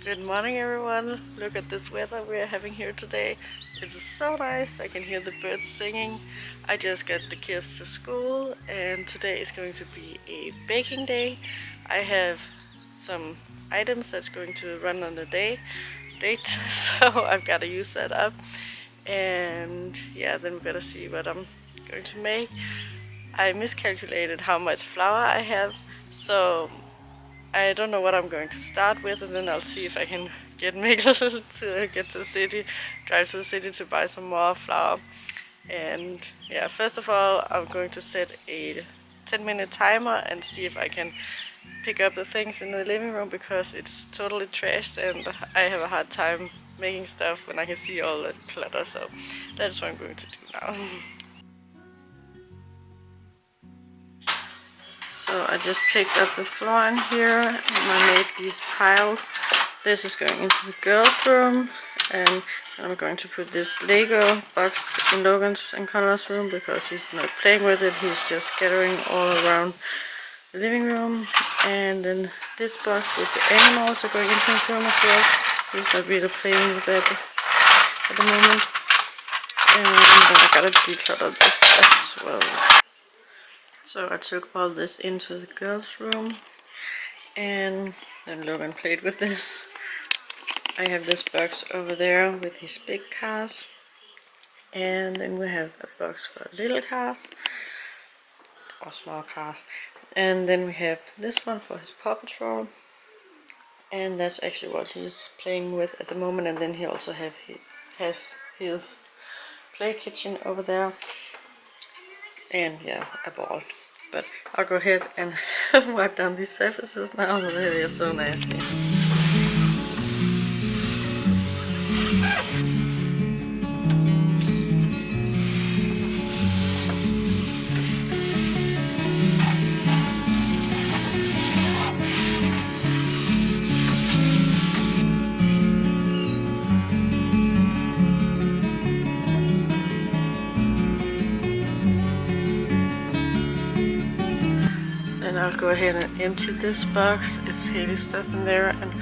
Good morning, everyone. Look at this weather we're having here today. It's so nice. I can hear the birds singing. I just got the kids to school, and today is going to be a baking day. I have some items that's going to run on the date, so I've got to use that up. And yeah, then we're gonna see what I'm going to make. I miscalculated how much flour I have, so I don't know what I'm going to start with, and then I'll see if I can get Mikkel to get to the city, drive to the city to buy some more flour. And yeah, first of all, I'm going to set a 10-minute timer and see if I can pick up the things in the living room because it's totally trashed and I have a hard time making stuff when I can see all the clutter. So that's what I'm going to do now. So I just picked up the floor in here and I made these piles. This is going into the girls' room, and I'm going to put this Lego box in Logan's and Connor's room because he's not playing with it, he's just scattering all around the living room. And then this box with the animals are going into his room as well. He's not really playing with that at the moment. And then I gotta declutter this as well. So I took all this into the girls' room, and then Logan played with this. I have this box over there with his big cars, and then we have a box for little cars or small cars, and then we have this one for his Paw Patrol, and that's actually what he's playing with at the moment. And then he also has his play kitchen over there, and yeah, a ball. But I'll go ahead and wipe down these surfaces now. They're so nasty. And I'll go ahead and empty this box. It's Haley's stuff in there, and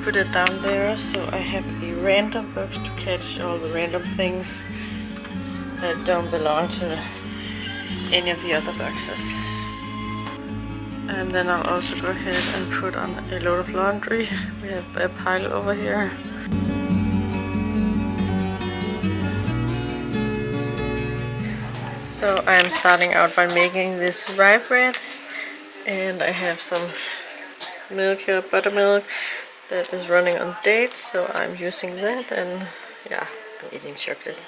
put it down there so I have a random box to catch all the random things that don't belong to any of the other boxes. And then I'll also go ahead and put on a load of laundry. We have a pile over here. So I'm starting out by making this rye bread, and I have some milk here, buttermilk, that is running on dates, so I'm using that, and yeah, I'm eating chocolate.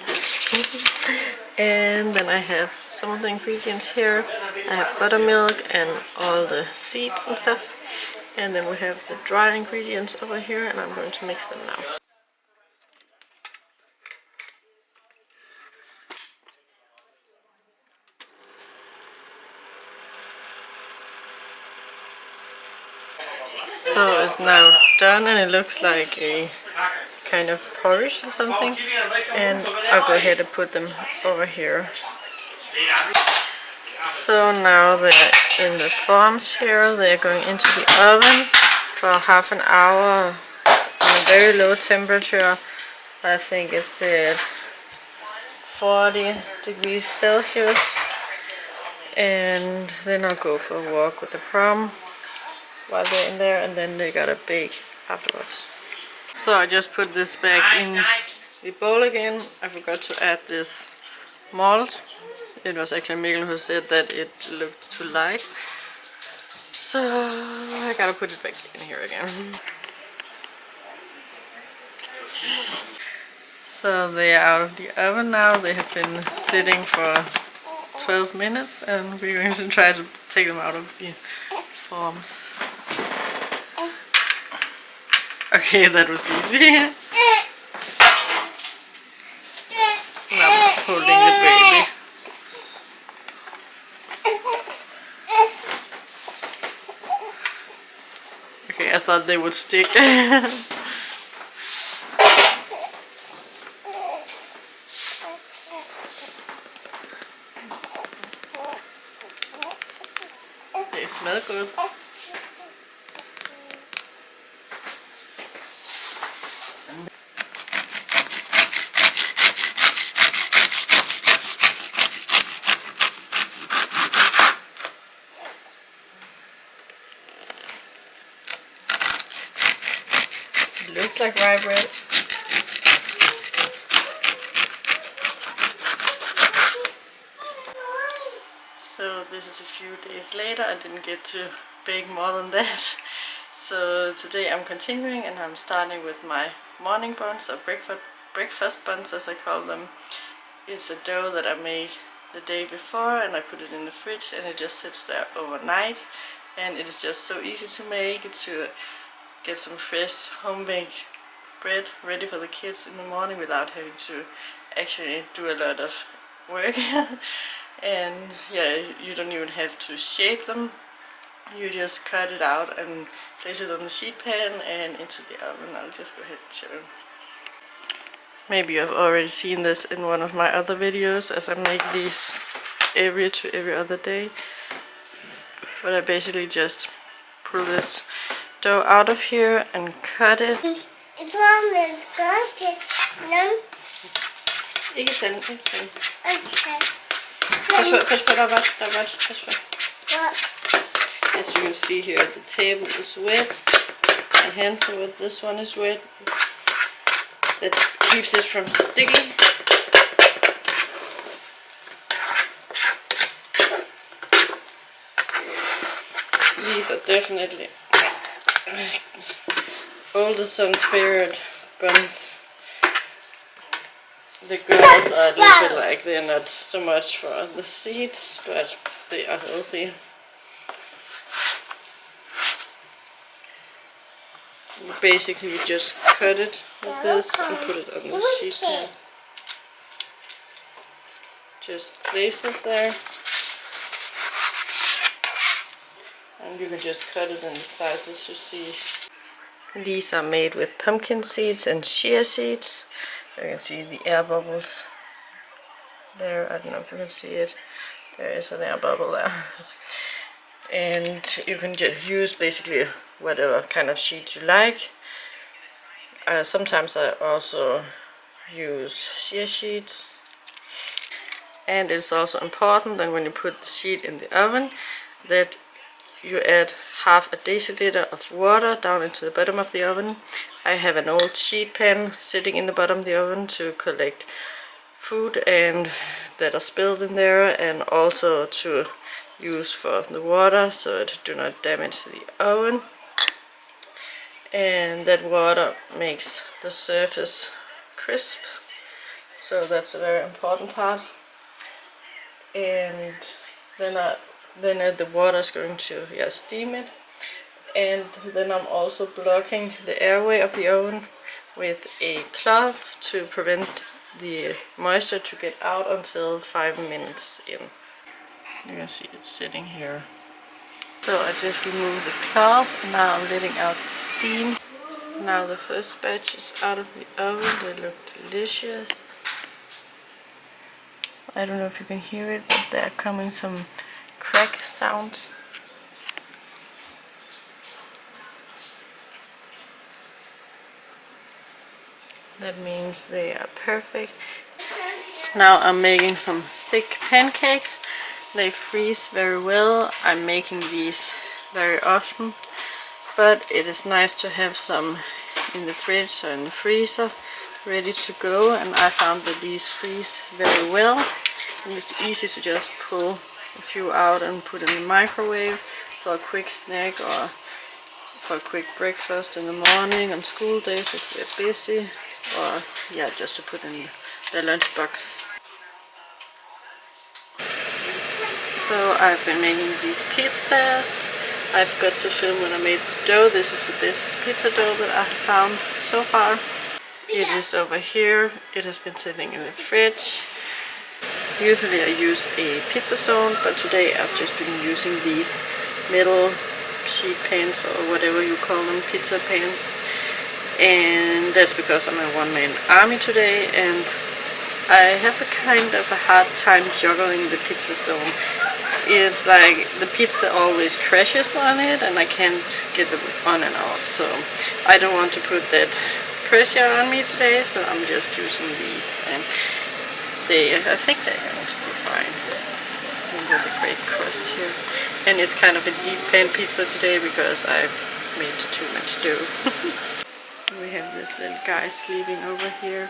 And then I have some of the ingredients here. I have buttermilk and all the seeds and stuff, and then we have the dry ingredients over here, and I'm going to mix them now. So it's now done, and it looks like a kind of porridge or something, and I'll go ahead and put them over here. So now they're in the forms here. They're going into the oven for half an hour on a very low temperature. I think it's at 40 degrees Celsius, and then I'll go for a walk with the prom while they're in there, and then they gotta bake afterwards. So I just put this back in the bowl again. I forgot to add this malt. It was actually Mikkel who said that it looked too light, so I gotta put it back in here again. So they are out of the oven now. They have been sitting for 12 minutes, and we're going to try to take them out of the forms. Okay, that was easy. Now I'm holding the baby. Okay, I thought they would stick. They smell good. It's like rye bread. So this is a few days later. I didn't get to bake more than that. So today I'm continuing and I'm starting with my morning buns, or breakfast buns as I call them. It's a dough that I made the day before and I put it in the fridge and it just sits there overnight. And it is just so easy to make, to get some fresh homemade bread ready for the kids in the morning without having to actually do a lot of work. And yeah, you don't even have to shape them. You just cut it out and place it on the sheet pan and into the oven. I'll just go ahead and show you. Maybe you've already seen this in one of my other videos, as I make these every other day. But I basically just pull this dough out of here and cut it. Ikke sende, ikke sende. Pas på, der er vådt, pas på. As you can see here, the table is wet. My hands are wet, this one is wet. That keeps it from sticking. These are definitely oldest son's favorite buns. The girls are a little bit like, they're not so much for the seeds, but they are healthy. Basically we just cut it with this and put it on the sheet pan. Just place it there. And you can just cut it in the sizes you see. These are made with pumpkin seeds and chia seeds. You can see the air bubbles there. I don't know if you can see it. There is an air bubble there. And you can just use basically whatever kind of sheet you like. Sometimes I also use chia sheets. And it's also important that when you put the sheet in the oven, that you add half a deciliter of water down into the bottom of the oven. I have an old sheet pan sitting in the bottom of the oven to collect food and that are spilled in there, and also to use for the water so it do not damage the oven. And that water makes the surface crisp, so that's a very important part. And then the water is going to steam it, and then I'm also blocking the airway of the oven with a cloth to prevent the moisture to get out until 5 minutes in. You can see it's sitting here. So I just removed the cloth and now I'm letting out the steam. Now the first batch is out of the oven. They look delicious. I don't know if you can hear it, but there are coming some crack sounds. That means they are perfect. Now I'm making some thick pancakes. They freeze very well. I'm making these very often, but it is nice to have some in the fridge or in the freezer ready to go, and I found that these freeze very well, and it's easy to just pull a few out and put in the microwave for a quick snack or for a quick breakfast in the morning on school days if we're busy, or just to put in the lunchbox. So I've been making these pizzas. I've got to film when I made the dough. This is the best pizza dough that I have found so far. It is over here. It has been sitting in the fridge. Usually I use a pizza stone, but today I've just been using these metal sheet pans, or whatever you call them, pizza pans. And that's because I'm a one-man army today, and I have a kind of a hard time juggling the pizza stone. It's like the pizza always crashes on it and I can't get them on and off, so I don't want to put that pressure on me today, so I'm just using these, and I think they're going to be fine. And with a great crust here. And it's kind of a deep pan pizza today because I made too much dough. We have the this little guy sleeping over here.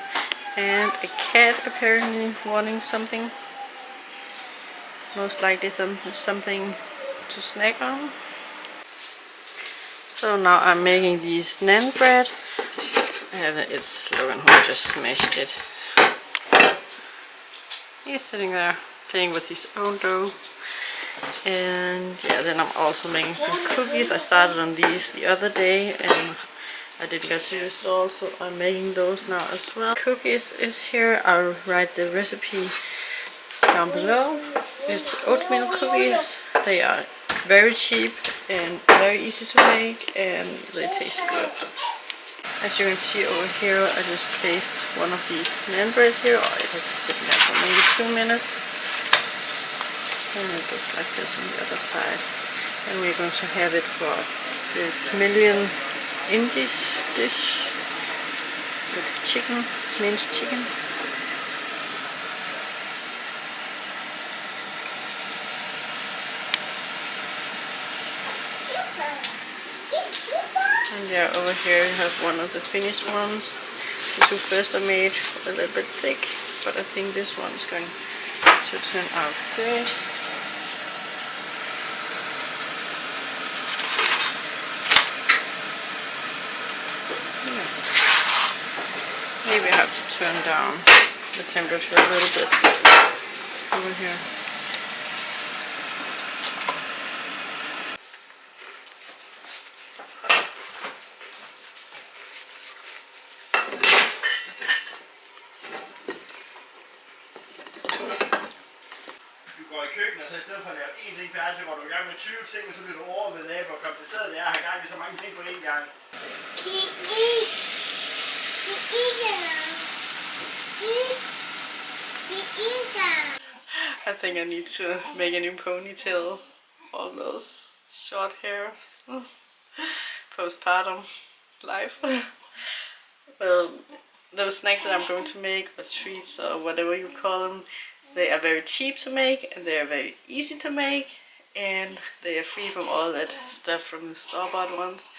And a cat apparently wanting something. Most likely something to snack on. So now I'm making these naan bread. And it's Logan who just smashed it. He's sitting there playing with his own dough. And yeah, then I'm also making some cookies. I started on these the other day and I didn't get to use it all, so I'm making those now as well. Cookies is here. I'll write the recipe down below. It's oatmeal cookies. They are very cheap and very easy to make, and they taste good. As you can see over here, I just placed one of these naan bread here. Oh, it has been sitting there for maybe 2 minutes. And it looks like this on the other side. And we're going to have it for this million Indish dish with chicken, minced chicken. And yeah, over here you have one of the finished ones. The two first I made a little bit thick, but I think this one is going to turn out great. Yeah. Maybe I have to turn down the temperature a little bit over here. Så i stedet for at lave én ting per, så går du i gang med 20 ting, og så bliver du overvældet af, hvor kompliceret det er at have gang i så mange ting på én gang. I think I need to make a new ponytail. All those short hairs. Postpartum life. Well, those snacks that I'm going to make, or treats, or whatever you call them, they are very cheap to make, and they are very easy to make, and they are free from all that stuff from the store-bought ones.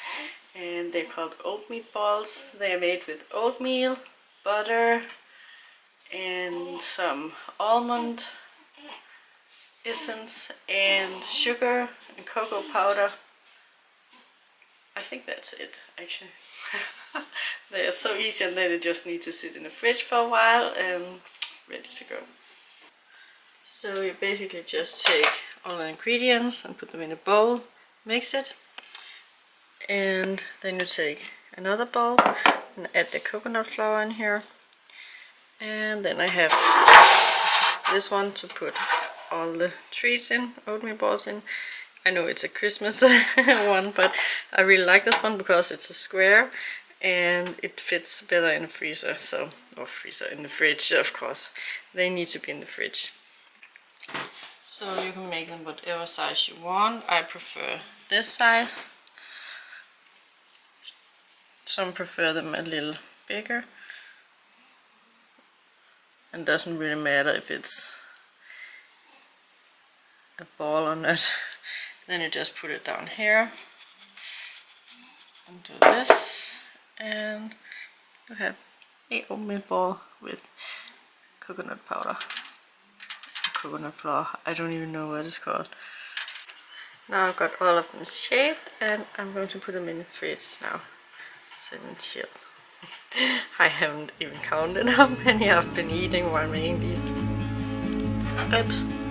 And they're called oatmeal balls. They are made with oatmeal, butter, and some almond essence, and sugar, and cocoa powder. I think that's it, actually. They are so easy, and then they just need to sit in the fridge for a while and ready to go. So you basically just take all the ingredients and put them in a bowl, mix it, and then you take another bowl and add the coconut flour in here. And then I have this one to put all the treats in, oatmeal balls in. I know it's a Christmas one, but I really like this one because it's a square and it fits better in the freezer. So, or freezer, in the fridge, of course. They need to be in the fridge. So you can make them whatever size you want. I prefer this size. Some prefer them a little bigger. And doesn't really matter if it's a ball or not. Then you just put it down here and do this, and you have a oatmeal ball with coconut powder, coconut flour. I don't even know what it's called. Now I've got all of them shaped, and I'm going to put them in the fridge now. Sit and chill. I haven't even counted how many I've been eating while making these. Oops.